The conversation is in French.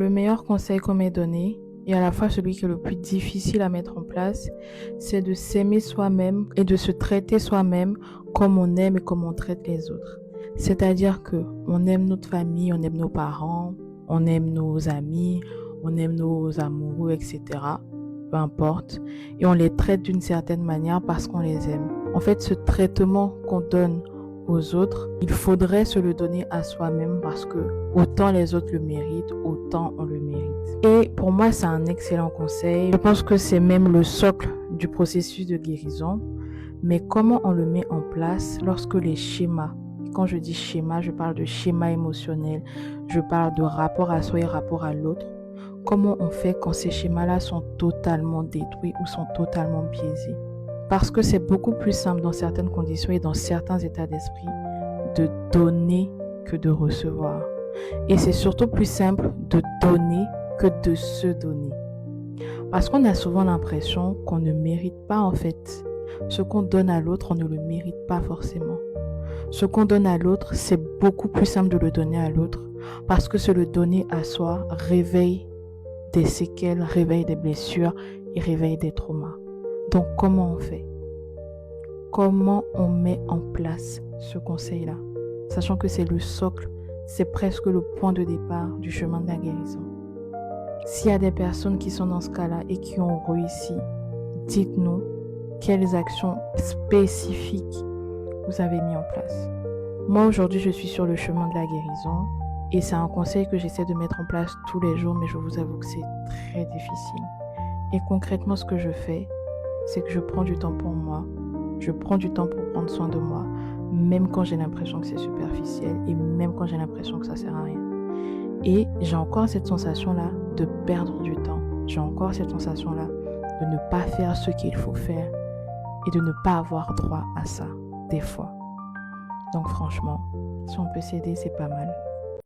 le meilleur conseil qu'on m'ait donné, et à la fois celui qui est le plus difficile à mettre en place, c'est de s'aimer soi-même et de se traiter soi-même comme on aime et comme on traite les autres. C'est-à-dire que on aime notre famille, on aime nos parents, on aime nos amis, on aime nos amoureux, etc. Peu importe. Et on les traite d'une certaine manière parce qu'on les aime. En fait, ce traitement qu'on donne aux autres, il faudrait se le donner à soi-même parce que autant les autres le méritent, autant on le mérite. Et pour moi, c'est un excellent conseil. Je pense que c'est même le socle du processus de guérison. Mais comment on le met en place lorsque les schémas, quand je dis schéma, je parle de schéma émotionnel, je parle de rapport à soi et rapport à l'autre. Comment on fait quand ces schémas-là sont totalement détruits ou sont totalement biaisés? Parce que c'est beaucoup plus simple dans certaines conditions et dans certains états d'esprit de donner que de recevoir. Et c'est surtout plus simple de donner que de se donner. Parce qu'on a souvent l'impression qu'on ne mérite pas en fait. Ce qu'on donne à l'autre, on ne le mérite pas forcément. Ce qu'on donne à l'autre, c'est beaucoup plus simple de le donner à l'autre parce que se le donner à soi réveille des séquelles, réveille des blessures et réveille des traumas. Donc, comment on fait? Comment on met en place ce conseil-là? Sachant que c'est le socle, c'est presque le point de départ du chemin de la guérison. S'il y a des personnes qui sont dans ce cas-là et qui ont réussi, dites-nous quelles actions spécifiques vous avez mis en place. Moi, aujourd'hui, je suis sur le chemin de la guérison et c'est un conseil que j'essaie de mettre en place tous les jours, mais je vous avoue que c'est très difficile. Et concrètement, ce que je fais, c'est que je prends du temps pour moi. Je prends du temps pour prendre soin de moi, même quand j'ai l'impression que c'est superficiel et même quand j'ai l'impression que ça sert à rien. Et j'ai encore cette sensation-là de perdre du temps. J'ai encore cette sensation-là de ne pas faire ce qu'il faut faire et de ne pas avoir droit à ça, des fois. Donc franchement, si on peut s'aider, c'est pas mal.